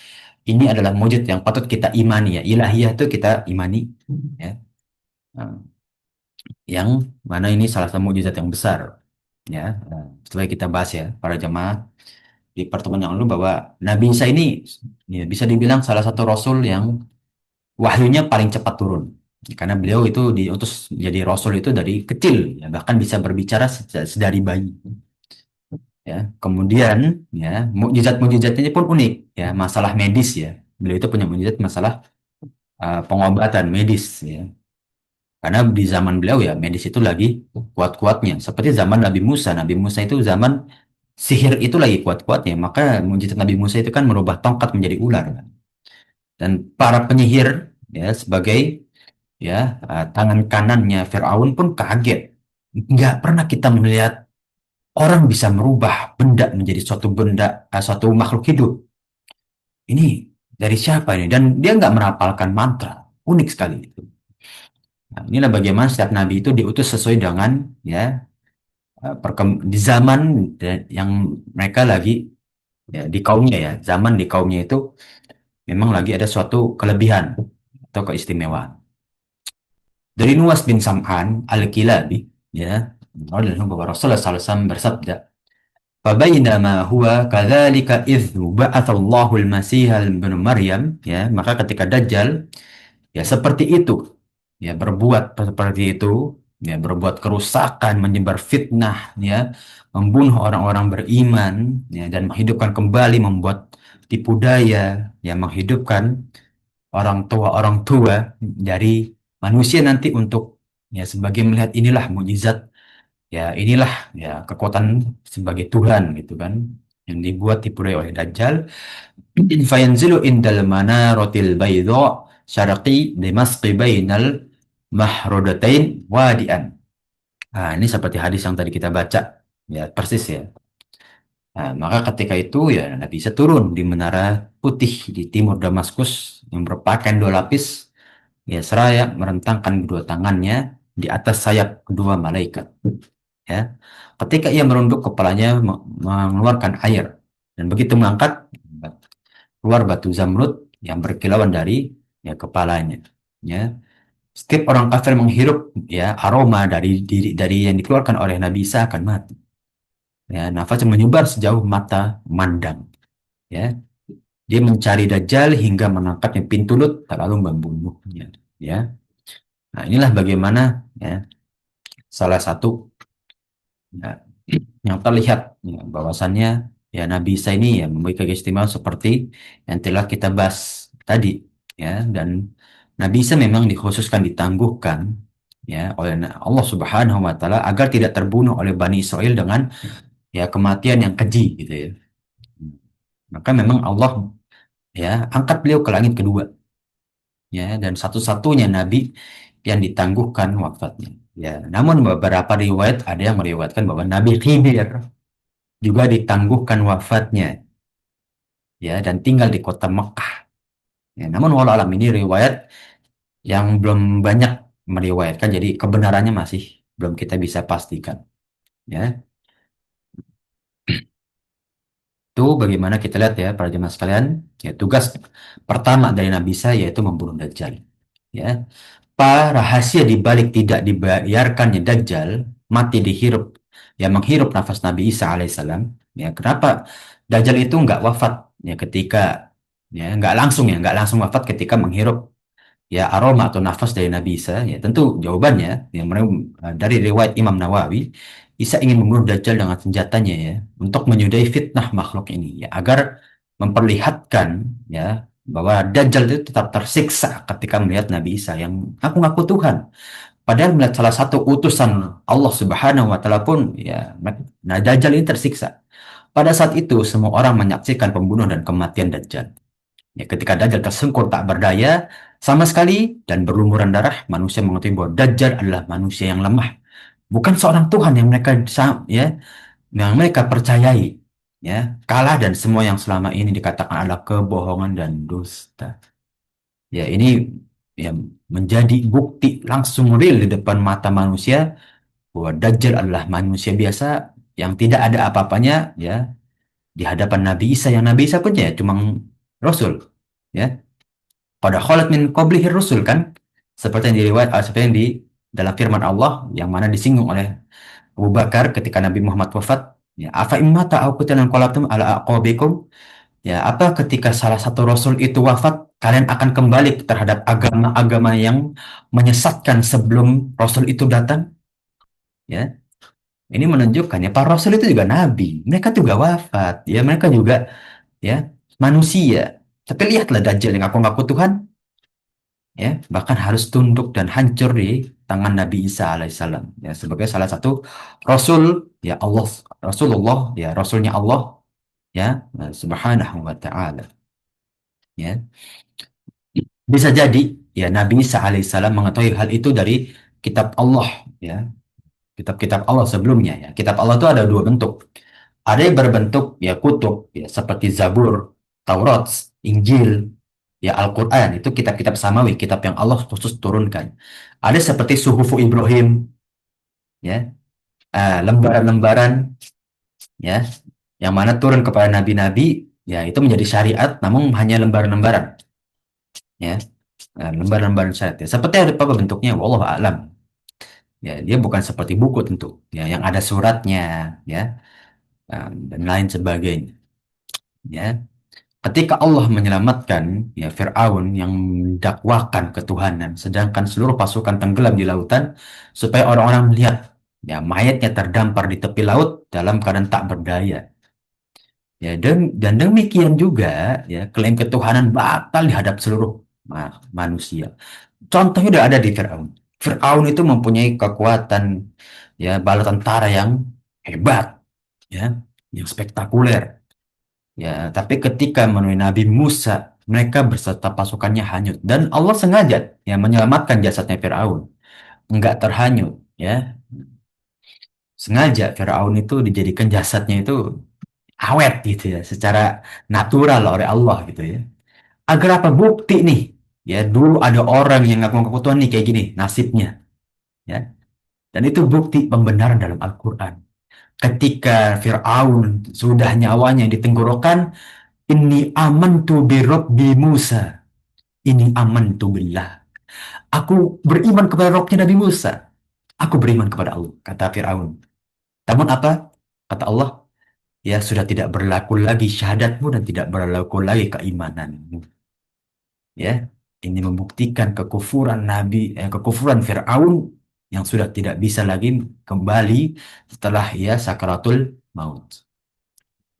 Ini adalah mujizat yang patut kita imani ya. Ilahiyah itu kita imani ya. Nah, yang mana ini salah satu mukjizat yang besar ya. Setelah kita bahas ya para jemaah di pertemuan yang lalu bahwa Nabi Isa ini ya, bisa dibilang salah satu rasul yang wahyunya paling cepat turun karena beliau itu diutus jadi rasul itu dari kecil ya, bahkan bisa berbicara sedari bayi ya. Kemudian ya mukjizat-mukjizatnya pun unik ya, masalah medis ya, beliau itu punya mukjizat masalah pengobatan medis ya. Karena di zaman beliau ya medis itu lagi kuat-kuatnya. Seperti zaman Nabi Musa. Nabi Musa itu zaman sihir itu lagi kuat-kuatnya. Maka mujizat Nabi Musa itu kan merubah tongkat menjadi ular, kan. Dan para penyihir ya sebagai ya tangan kanannya Firaun pun kaget. Nggak pernah kita melihat orang bisa merubah benda menjadi suatu benda, suatu makhluk hidup. Ini dari siapa ini? Dan dia nggak merapalkan mantra. Unik sekali itu. Nah, inilah bagaimana setiap nabi itu diutus sesuai dengan ya di zaman yang mereka lagi ya, di kaumnya ya, zaman di kaumnya itu memang lagi ada suatu kelebihan atau keistimewaan. Dari Nuwas bin Sam'an al-Kilabi ya, bahwa Rasulullah SAW bersabda, "Fabainama huwa kadzalika idz ba'atsallahu al-Masih ibn Maryam," ya, maka ketika Dajjal ya seperti itu ya berbuat seperti itu ya berbuat kerusakan menyebar fitnah ya membunuh orang-orang beriman ya dan menghidupkan kembali membuat tipu daya ya menghidupkan orang tua dari manusia nanti untuk ya sebagai melihat inilah mukjizat ya inilah ya kekuatan sebagai Tuhan gitu kan yang dibuat tipu daya oleh Dajjal. Fayanzilu indal manaratil baydha syarqi dimasqi bainal mahrodatain wadian. Nah, ini seperti hadis yang tadi kita baca. Ya, persis ya. Nah, maka ketika itu ya Nabi bisa turun di menara putih di timur Damaskus yang berpakaian dua lapis. Ya, seraya merentangkan kedua tangannya di atas sayap kedua malaikat. Ya, ketika ia merunduk kepalanya mengeluarkan air dan begitu mengangkat keluar batu zamrud yang berkilauan dari ya kepalanya. Ya, setiap orang kafir menghirup ya aroma dari yang dikeluarkan oleh Nabi Isa akan mati. Ya, nafasnya menyebar sejauh mata memandang. Ya, dia mencari Dajjal hingga menangkapnya pintu lut lalu membunuhnya. Ya, nah inilah bagaimana ya salah satu ya, yang terlihat ya, bahwasannya ya Nabi Isa ini ya memiliki keistimewaan seperti yang telah kita bahas tadi ya dan Nabi Isa memang dikhususkan ditangguhkan ya oleh Allah Subhanahu wa taala agar tidak terbunuh oleh Bani Israel dengan ya kematian yang keji gitu ya. Maka memang Allah ya angkat beliau ke langit kedua ya dan satu-satunya nabi yang ditangguhkan wafatnya. Ya, namun beberapa riwayat ada yang meriwayatkan bahwa Nabi Khidir juga ditangguhkan wafatnya ya dan tinggal di kota Mekah. Ya, namun walau alam ini riwayat yang belum banyak meriwayatkan jadi kebenarannya masih belum kita bisa pastikan ya. Itu bagaimana kita lihat ya para jemaah sekalian, ya tugas pertama dari Nabi Isa yaitu membunuh Dajjal. Ya, apa rahasia di balik tidak dibayarkannya Dajjal mati dihirup, ya menghirup nafas Nabi Isa alaihissalam. Ya, kenapa Dajjal itu nggak wafat ya ketika ya nggak langsung wafat ketika menghirup ya aroma atau nafas dari Nabi Isa. Ya tentu jawabannya yang dari riwayat Imam Nawawi, Isa ingin membunuh Dajjal dengan senjatanya ya untuk menyudahi fitnah makhluk ini ya agar memperlihatkan ya bahwa Dajjal itu tetap tersiksa ketika melihat Nabi Isa yang ngaku-ngaku Tuhan. Padahal melihat salah satu utusan Allah Subhanahu wa taala pun ya nah Dajjal ini tersiksa. Pada saat itu semua orang menyaksikan pembunuhan dan kematian Dajjal. Ya, ketika Dajjal tersungkur tak berdaya sama sekali dan berlumuran darah, manusia mengetahui bahwa Dajjal adalah manusia yang lemah, bukan seorang Tuhan yang mereka percayai. Ya, kalah dan semua yang selama ini dikatakan adalah kebohongan dan dusta. Ya, ini ya menjadi bukti langsung real di depan mata manusia bahwa Dajjal adalah manusia biasa yang tidak ada apa-apanya ya di hadapan Nabi Isa yang Nabi Isa pun ya cuma Rasul. Ya, pada khalat min qablihi rusul kan seperti yang diriwayat seperti yang di dalam firman Allah yang mana disinggung oleh Abu Bakar ketika Nabi Muhammad wafat ya afa immata au qutilan qalabtum ala aqabikum ya apa ketika salah satu rasul itu wafat kalian akan kembali terhadap agama-agama yang menyesatkan sebelum rasul itu datang ya ini menunjukkan ya para rasul itu juga nabi mereka juga wafat ya mereka juga ya manusia tapi lihatlah Dajjal yang ngaku-ngaku Tuhan ya bahkan harus tunduk dan hancur di tangan Nabi Isa alaihissalam ya sebagai salah satu rasul ya Allah Rasulullah ya rasulnya Allah ya subhanahu wa ta'ala ya bisa jadi ya Nabi Isa alaihissalam mengetahui hal itu dari kitab Allah ya kitab-kitab Allah sebelumnya ya kitab Allah itu ada dua bentuk ada yang berbentuk ya kutub ya seperti Zabur Taurat Injil ya Al-Quran itu kitab-kitab samawi, kitab yang Allah khusus turunkan. Ada seperti Suhufu Ibrahim, ya, lembaran-lembaran, ya, yang mana turun kepada nabi-nabi, ya itu menjadi syariat, namun hanya lembaran-lembaran, ya, lembaran-lembaran syariat. Ya. Seperti apa bentuknya, wallahu a'lam. Ya, dia bukan seperti buku tentu, ya, yang ada suratnya, ya, dan lain sebagainya, ya. Ketika Allah menyelamatkan ya Fir'aun yang mendakwakan ketuhanan, sedangkan seluruh pasukan tenggelam di lautan, supaya orang-orang melihat ya mayatnya terdampar di tepi laut dalam keadaan tak berdaya. Ya dan demikian juga ya klaim ketuhanan batal di hadap seluruh manusia. Contohnya udah ada di Fir'aun. Fir'aun itu mempunyai kekuatan ya bala tentara yang hebat, ya, yang spektakuler. Ya, tapi ketika menemui Nabi Musa, mereka beserta pasukannya hanyut. Dan Allah sengaja ya menyelamatkan jasadnya Firaun, enggak terhanyut. Ya, sengaja Firaun itu dijadikan jasadnya itu awet gitu ya, secara natural oleh Allah gitu ya. Agar apa bukti nih? Ya, dulu ada orang yang ngaku-ngaku Tuhan nih kayak gini nasibnya. Ya, dan itu bukti pembenaran dalam Al-Quran. Ketika Firaun sudah nyawanya di tenggorokan, ini amantu bi Rabbi Musa. Ini amantu billah. Aku beriman kepada Rabbnya Nabi Musa. Aku beriman kepada Allah, kata Fir'aun. Namun apa? Kata Allah, ya sudah tidak berlaku lagi syahadatmu dan tidak berlaku lagi keimananmu. Ya, ini membuktikan kekufuran kekufuran Fir'aun yang sudah tidak bisa lagi kembali setelah ia sakaratul maut.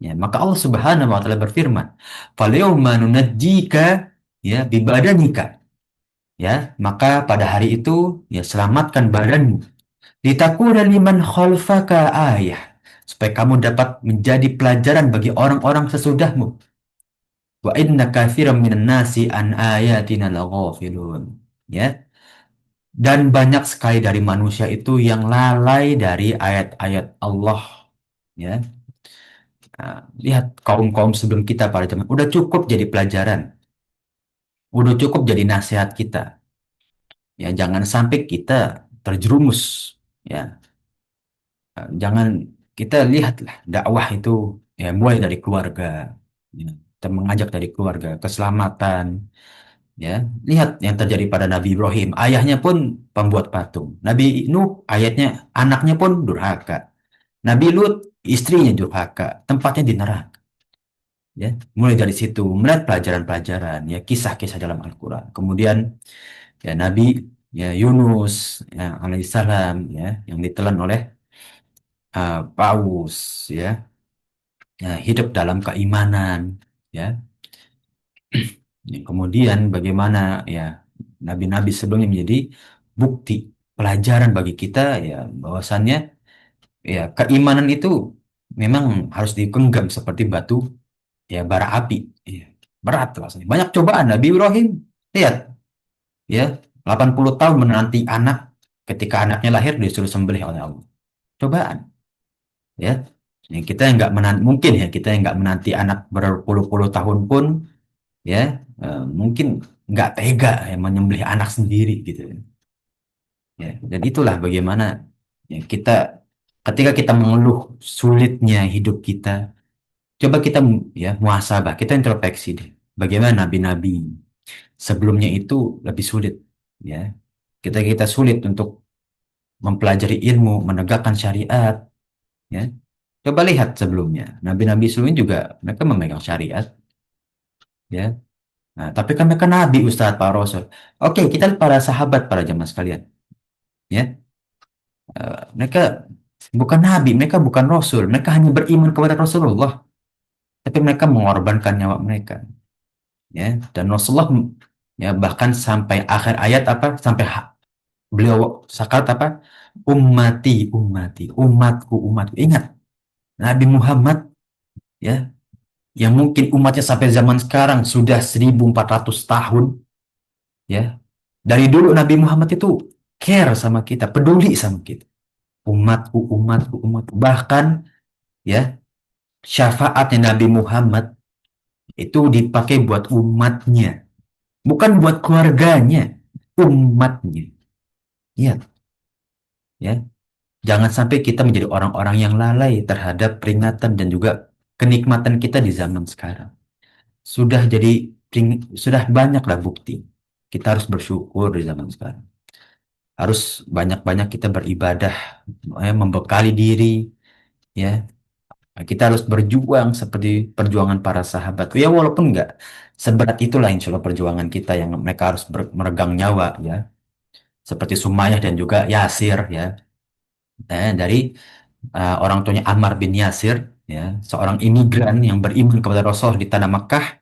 Ya, maka Allah Subhanahu wa taala berfirman, "Falyawma nunajjika ya bibadanika." Ya, maka pada hari itu ya selamatkan badanmu. Litakuna liman khalfaka ayah. Supaya kamu dapat menjadi pelajaran bagi orang-orang sesudahmu. Wa inna katsiran minan nasi an ayatina laghafilun. Ya, dan banyak sekali dari manusia itu yang lalai dari ayat-ayat Allah. Ya, nah, lihat kaum-kaum sebelum kita pada zaman udah cukup jadi pelajaran, udah cukup jadi nasihat kita. Ya, jangan sampai kita terjerumus. Ya, jangan kita lihatlah dakwah itu ya mulai dari keluarga. Ya, kita mengajak dari keluarga keselamatan. Ya, lihat yang terjadi pada Nabi Ibrahim. Ayahnya pun pembuat patung. Nabi Nuh, ayatnya anaknya pun durhaka. Nabi Lut, istrinya durhaka. Tempatnya di neraka. ya. Mulai dari situ melihat pelajaran-pelajaran, ya, kisah-kisah dalam Al-Quran. Kemudian ya Nabi ya Yunus ya alaihissalam, ya, yang ditelan oleh paus, ya, ya, hidup dalam keimanan, ya. Ya, kemudian bagaimana ya nabi-nabi sebelumnya menjadi bukti pelajaran bagi kita, ya, bahwasannya ya keimanan itu memang harus digenggam seperti batu, ya, bara api. Ya, berat rasanya. Banyak cobaan. Nabi Ibrahim, lihat, ya, 80 tahun menanti anak, ketika anaknya lahir disuruh sembelih oleh Allah. Cobaan, ya. Ya, kita yang nggak menanti, mungkin ya kita yang nggak menanti anak berpuluh-puluh tahun pun, ya, mungkin nggak tega ya menyembelih anak sendiri gitu, ya. Dan itulah bagaimana ya kita, ketika kita mengeluh sulitnya hidup kita, coba kita ya muhasabah, kita introspeksi deh. Bagaimana nabi-nabi sebelumnya itu lebih sulit, ya. Kita sulit untuk mempelajari ilmu, menegakkan syariat, ya. Coba lihat sebelumnya, nabi-nabi sebelumnya juga mereka memegang syariat, ya. Nah, tapi kan mereka nabi, Ustadz, para rasul. Oke, kita lihat para sahabat, para jamaah sekalian, ya. Mereka bukan nabi, mereka bukan rasul, mereka hanya beriman kepada Rasulullah, tapi mereka mengorbankan nyawa mereka, ya. Dan Rasulullah, ya, bahkan sampai akhir ayat apa, sampai beliau sakarat apa, ummati ummati, umatku umatku. Ingat, Nabi Muhammad, ya, yang mungkin umatnya sampai zaman sekarang sudah 1400 tahun, ya. Dari dulu Nabi Muhammad itu care sama kita, peduli sama kita. Umatku umatku umatku, bahkan, ya, syafaatnya Nabi Muhammad itu dipakai buat umatnya, bukan buat keluarganya, umatnya. Ya, ya. Jangan sampai kita menjadi orang-orang yang lalai terhadap peringatan dan juga kenikmatan kita di zaman sekarang. Sudah jadi sudah banyaklah bukti. Kita harus bersyukur di zaman sekarang. Harus banyak-banyak kita beribadah, ya, membekali diri, ya. Kita harus berjuang seperti perjuangan para sahabat. Ya, walaupun nggak seberat itulah insya Allah perjuangan kita yang mereka harus meregang nyawa, ya. Seperti Sumayyah dan juga Yasir, ya. Dari orang tuanya Ammar bin Yasir, ya, seorang imigran yang beriman kepada Rasul di tanah Makkah,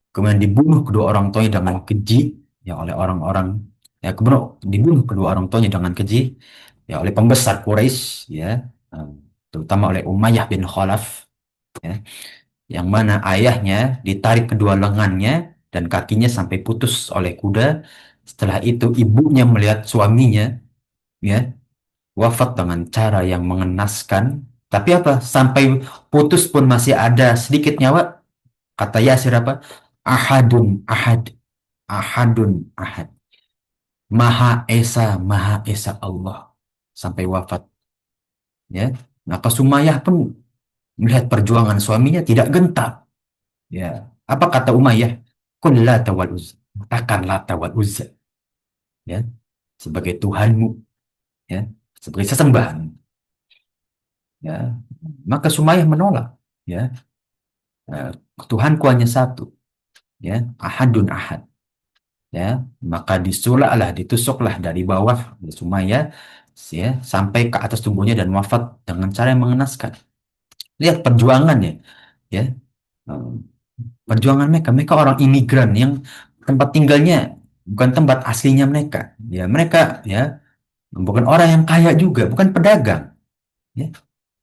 kemudian dibunuh kedua orang tuanya dengan keji, ya, oleh orang-orang, ya, kemudian dibunuh kedua orang tuanya dengan keji, ya, oleh pembesar Quraisy, ya, eh, terutama oleh Umayyah bin Khalaf, ya, yang mana ayahnya ditarik kedua lengannya dan kakinya sampai putus oleh kuda. Setelah itu ibunya melihat suaminya, ya, wafat dengan cara yang mengenaskan. Tapi apa? Sampai putus pun masih ada sedikit nyawa. Kata Yasir apa? Ahadun ahad, ahadun ahad. Maha Esa Allah. Sampai wafat, ya. Maka Sumayyah pun melihat perjuangan suaminya tidak gentar. Ya. Apa kata Umayyah? Qul Lata wal Uzza. Katakan Lata wal Uzza, ya, sebagai Tuhanmu, ya, sebagai sesembahan. Ya. Maka Sumayyah menolak, ya. Eh, Tuhanku hanya satu, ya, ahadun ahad, ya. Maka disulaklah, ditusuklah dari bawah Sumayyah, ya, sampai ke atas tubuhnya dan wafat dengan cara yang mengenaskan. Lihat perjuangannya, ya. Eh, Perjuangan mereka, mereka orang imigran yang tempat tinggalnya bukan tempat aslinya mereka, ya. Mereka, ya, bukan orang yang kaya juga, bukan pedagang, ya.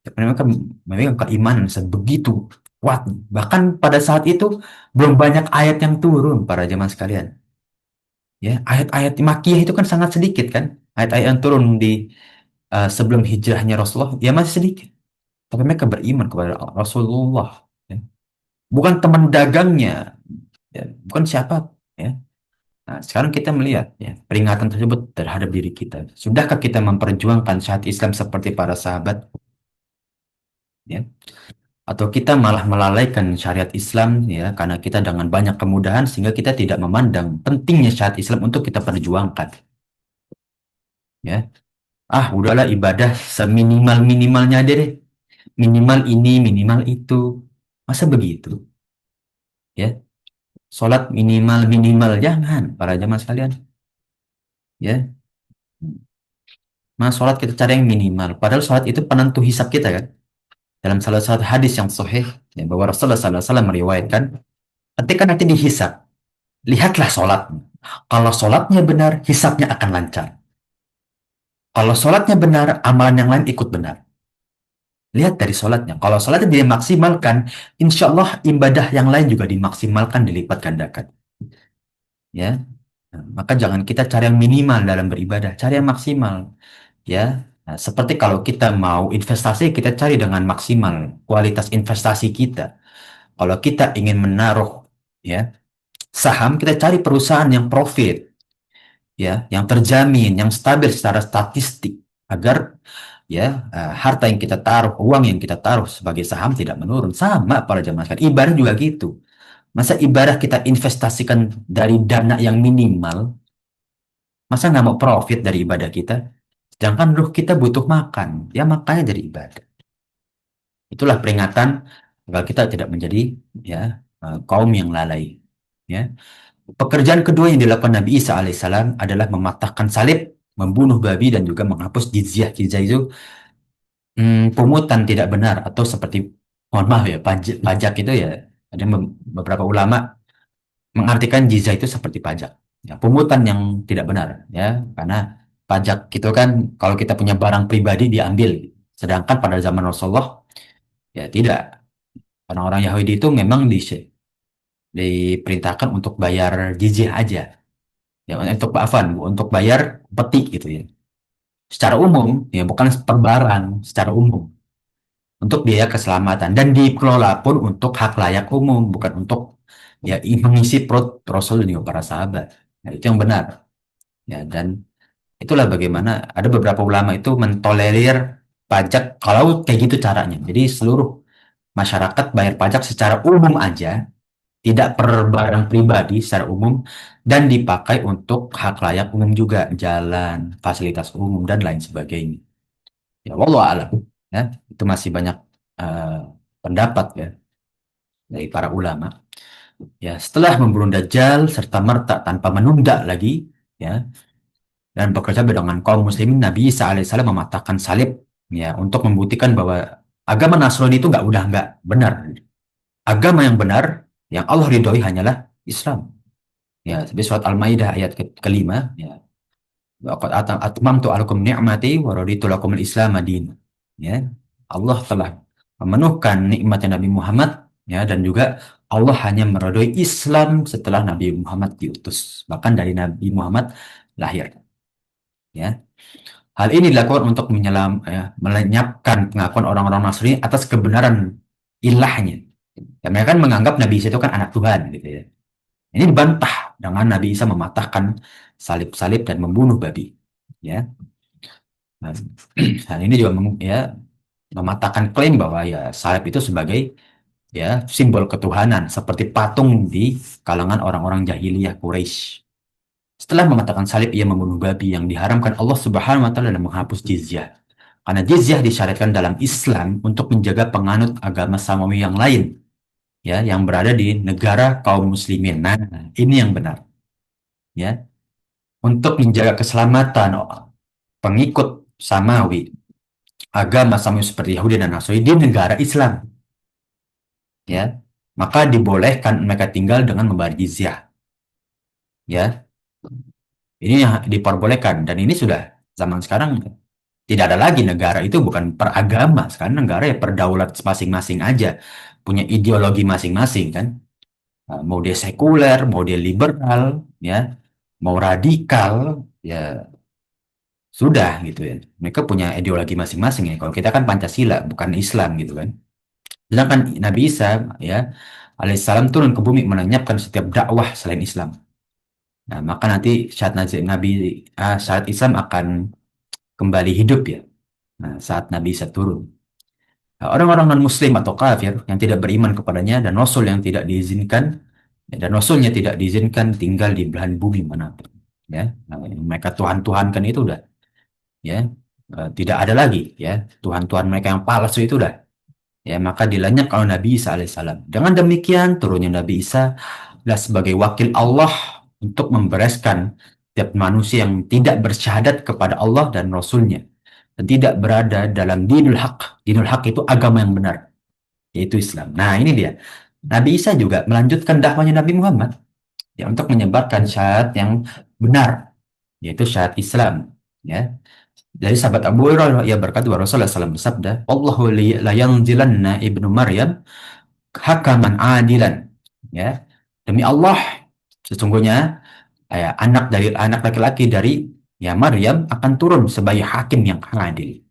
Tapi mereka memang keimanan sebegitu kuat. Bahkan pada saat itu belum banyak ayat yang turun, para jemaah sekalian. Ya, ayat-ayat di Makkiyah itu kan sangat sedikit kan. Ayat-ayat yang turun di sebelum hijrahnya Rasulullah ya masih sedikit. Tapi mereka beriman kepada Rasulullah. Ya. Bukan teman dagangnya, ya. Bukan siapa. Ya. Nah, sekarang kita melihat, ya, peringatan tersebut terhadap diri kita. Sudahkah kita memperjuangkan syariat Islam seperti para sahabat? Ya. Atau kita malah melalaikan syariat Islam, ya, karena kita dengan banyak kemudahan sehingga kita tidak memandang pentingnya syariat Islam untuk kita perjuangkan, ya. Udahlah ibadah seminimal-minimalnya aja deh, minimal ini minimal itu, masa begitu, ya. Sholat minimal minimal jangan para jamaah sekalian, ya. Nah, sholat kita cari yang minimal. Padahal sholat itu penentu hisab kita kan. Dalam salah satu hadis yang sahih, ya, bahwa Rasulullah SAW meriwayatkan, ketika nanti dihisab, lihatlah sholat. Kalau sholatnya benar, hisabnya akan lancar. Kalau sholatnya benar, amalan yang lain ikut benar. Lihat dari sholatnya. Kalau sholatnya dimaksimalkan, insya Allah ibadah yang lain juga dimaksimalkan, dilipat gandakan. Ya, nah, maka jangan kita cari yang minimal dalam beribadah, cari yang maksimal. Ya, nah, seperti kalau kita mau investasi, kita cari dengan maksimal kualitas investasi kita. Kalau kita ingin menaruh, ya, saham, kita cari perusahaan yang profit, ya, yang terjamin, yang stabil secara statistik, agar ya harta yang kita taruh, uang yang kita taruh sebagai saham tidak menurun. Sama para jamaah sekalian, ibadah juga gitu. Masa ibadah kita investasikan dari dana yang minimal, masa nggak mau profit dari ibadah kita? Sedangkan ruh kita butuh makan, ya makanya dari ibadah. Itulah peringatan agar kita tidak menjadi ya kaum yang lalai. Ya. Pekerjaan kedua yang dilakukan Nabi Isa alaihissalam adalah mematahkan salib, membunuh babi, dan juga menghapus jizyah. Jizyah itu pungutan tidak benar, atau seperti, mohon maaf ya, pajak, pajak itu ya, ada beberapa ulama mengartikan jizyah itu seperti pajak. Ya, pungutan yang tidak benar, ya, karena pajak itu kan kalau kita punya barang pribadi diambil, sedangkan pada zaman Rasulullah ya tidak. Orang-orang Yahudi itu memang diperintahkan untuk bayar jizyah aja, ya, untuk bayar peti gitu ya. Secara umum, ya, bukan per barang, secara umum, untuk biaya keselamatan, dan dikelola pun untuk hak layak umum, bukan untuk ya mengisi perut Rasul dan juga para sahabat. Nah, itu yang benar, ya. Dan itulah bagaimana ada beberapa ulama itu mentolerir pajak kalau kayak gitu caranya. Jadi seluruh masyarakat bayar pajak secara umum aja, tidak per barang pribadi, secara umum, dan dipakai untuk hak layak umum juga, jalan, fasilitas umum, dan lain sebagainya. Ya, wallahu a'lam. Ya, itu masih banyak eh, pendapat ya dari para ulama. Ya, setelah membunuh Dajjal serta merta tanpa menunda lagi, ya, dan bekerja dengan kaum muslimin, Nabi Isa alaihissalam mematahkan salib, ya, untuk membuktikan bahwa agama Nasrani itu nggak benar. Agama yang benar, yang Allah ridhoi hanyalah Islam. Ya, seperti surat Al-Maidah ayat kelima, ya, waqad atmamtu alaikum ni'mati wa raditu lakumul Islam madin. Ya, Allah telah memenuhkan nikmatnya Nabi Muhammad, ya, dan juga Allah hanya meridhoi Islam setelah Nabi Muhammad diutus, bahkan dari Nabi Muhammad lahir. Ya, hal ini dilakukan untuk melenyapkan pengakuan orang-orang Nasrani atas kebenaran ilahnya. Ya, mereka kan menganggap Nabi Isa itu kan anak Tuhan gitu ya. Ini dibantah dengan Nabi Isa mematahkan salib-salib dan membunuh babi. Ya, nah, hal ini juga mematahkan klaim bahwa ya salib itu sebagai ya simbol ketuhanan, seperti patung di kalangan orang-orang jahiliyah Quraisy. Setelah mematahkan salib, ia membunuh babi yang diharamkan Allah Subhanahu wa taala dan menghapus jizyah. Karena jizyah disyariatkan dalam Islam untuk menjaga penganut agama samawi yang lain, ya, yang berada di negara kaum muslimin. Nah, ini yang benar, ya, untuk menjaga keselamatan pengikut samawi, agama samawi seperti Yahudi dan Nasrani di negara Islam, ya, maka dibolehkan mereka tinggal dengan membayar jizyah, ya. Ini yang diperbolehkan, dan ini sudah zaman sekarang tidak ada lagi negara itu bukan per agama. Sekarang negara ya per daulat masing-masing aja, punya ideologi masing-masing kan. Nah, mau dia sekuler, mau dia liberal, ya, mau radikal, ya sudah gitu ya. Mereka punya ideologi masing-masing ya. Kalau kita kan Pancasila, bukan Islam gitu kan. Sedangkan Nabi Isa, ya, alaihissalam turun ke bumi melenyapkan setiap dakwah selain Islam. Nah, maka nanti saat Islam akan kembali hidup ya. Nah, saat Nabi Isa turun. Nah, orang-orang non-Muslim atau kafir yang tidak beriman kepadanya dan Rasul yang tidak diizinkan, ya, dan Rasulnya tidak diizinkan tinggal di belahan bumi manapun. Ya, nah, mereka Tuhan-Tuhan kan itu udah, ya, tidak ada lagi ya Tuhan-Tuhan mereka yang palsu itu udah ya maka dilanyak oleh Nabi Isa alaihissalam. Dengan demikian turunnya Nabi Isa adalah sebagai wakil Allah untuk membereskan setiap manusia yang tidak bersyahadat kepada Allah dan Rasulnya dan tidak berada dalam dinul haq. Dinul haq itu agama yang benar, yaitu Islam. Nah ini dia. Nabi Isa juga melanjutkan dakwahnya Nabi Muhammad ya untuk menyebarkan syahadat yang benar, yaitu syahadat Islam. Ya, dari sahabat Abu Hurairah ia berkata bahwa Rasulullah SAW bersabda, "Allahu la yanzilanna ibnu Maryam hakaman adilan." Ya, demi Allah, sesungguhnya anak laki-laki dari ya Maryam akan turun sebagai hakim yang adil.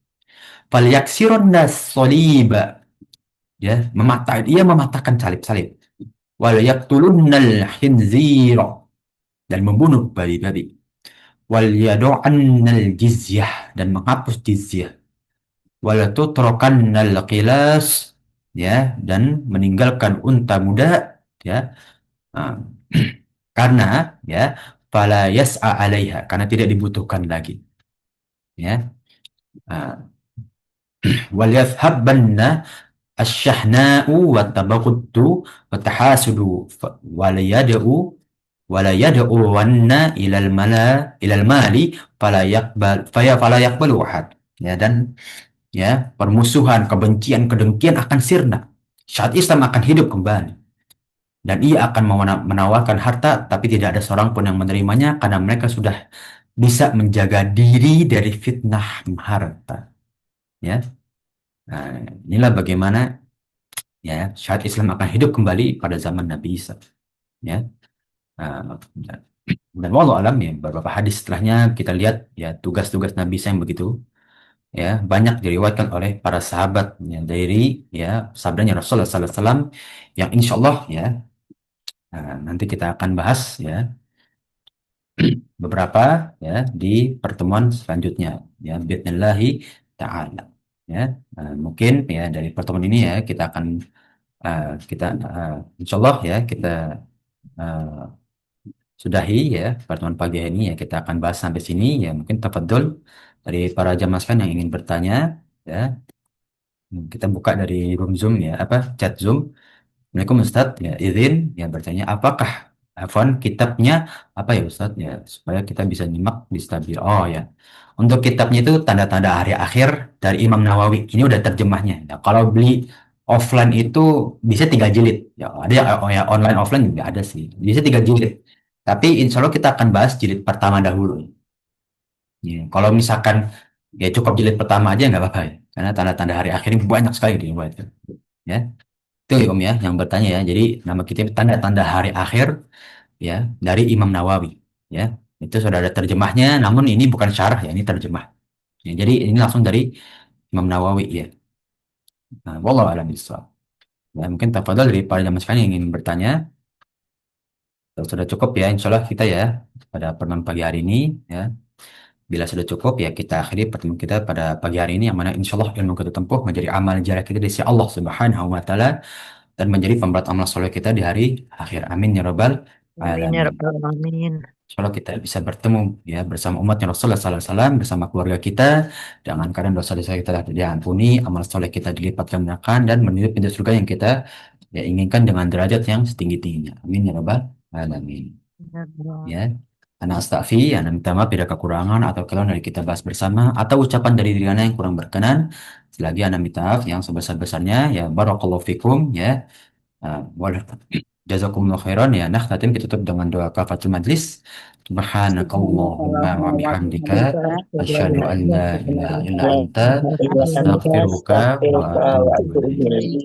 Falyaksirun nas soliba, ya, mematahkan salib-salib. Wal yaqtulunnal khinzira, dan membunuh babi-babi. Wal yadu'annal jizyah, dan menghapus jizyah. Wal tutrokannal qilas, ya, dan meninggalkan unta muda, ya. Nah, karena ya fala yas'a alaiha, karena tidak dibutuhkan lagi, ya. Nah, wal yadhhabbanna asyahna'u wa tabaquddu wa tahasudu wala yad'u wanna ilal mali fala yaqbalu ahad, ya. Dan ya permusuhan, kebencian, kedengkian akan sirna saat Islam akan hidup kembali, dan ia akan menawarkan harta tapi tidak ada seorang pun yang menerimanya karena mereka sudah bisa menjaga diri dari fitnah harta, ya. Nah, inilah bagaimana ya syariat Islam akan hidup kembali pada zaman Nabi Isa, ya. Nah, dan wallahu alam ya beberapa hadis setelahnya kita lihat ya tugas-tugas Nabi Isa yang begitu ya banyak diriwayatkan oleh para sahabat ya, dari ya sabdanya Rasulullah SAW yang insya Allah ya nanti kita akan bahas ya beberapa ya di pertemuan selanjutnya ya bismillahi ta'ala, ya. Mungkin ya dari pertemuan ini ya kita akan insya Allah ya kita uh, sudahi ya pertemuan pagi hari ini, ya kita akan bahas sampai sini ya. Mungkin tafadhol dari para jamaah sekalian yang ingin bertanya ya, kita buka dari room Zoom ya apa chat Zoom. Assalamualaikum Ustadz, ya izin ya bertanya apakah Afwan kitabnya apa ya Ustadz ya supaya kita bisa nyimak di stabil. Oh ya, untuk kitabnya itu tanda-tanda hari akhir dari Imam Nawawi, ini udah terjemahnya ya. Kalau beli offline itu bisa 3 jilid ya, ada oh ya online offline juga ada sih, bisa 3 jilid, tapi insya Allah kita akan bahas jilid pertama dahulu ya. Kalau misalkan ya cukup jilid pertama aja nggak apa-apa ya, karena tanda-tanda hari akhir ini banyak sekali di ya. Itu ya Om ya yang bertanya ya. Jadi nama kita tanda-tanda hari akhir ya dari Imam Nawawi ya. Itu sudah ada terjemahnya, namun ini bukan syarah ya, ini terjemah. Ya, jadi ini langsung dari Imam Nawawi ya. Nah, wallahu a'lam bishawab. Ya, mungkin tafadhol dari para jamaah sekalian yang ingin bertanya. Kalau sudah cukup ya, insya Allah kita ya pada pertemuan pagi hari ini ya. Bila sudah cukup ya kita akhiri pertemuan kita pada pagi hari ini yang mana insya Allah ilmu kita tempuh menjadi amal jarah kita di sisi Allah Subhanahu wa taala dan menjadi pemberat amal soleh kita di hari akhir. Amin ya rabbal Amin ya alamin. rabbal alamin. Insya kita bisa bertemu ya bersama umatnya Rasulullah SAW, bersama keluarga kita dengan keadaan dosa-dosa kita telah diampuni, amal soleh kita dilipat gandakan dan menuju pintu surga yang kita ya inginkan dengan derajat yang setinggi-tingginya. Amin ya rabbal alamin. Ya Allah. Ya. Ana astaghfi, ana minta maaf bila kekurangan atau kelemahan dari kita bahas bersama atau ucapan dari diri ana yang kurang berkenan. Selagi ana minta maaf yang sebesar-besarnya ya barakallahu fikum ya. Jazakumullah khairan ya. Nah, nanti kita tutup dengan doa kafatul majlis. Subhanakallahumma wa bihamdika asyhadu an la ilaha illa anta astaghfiruka wa atubu ilaik.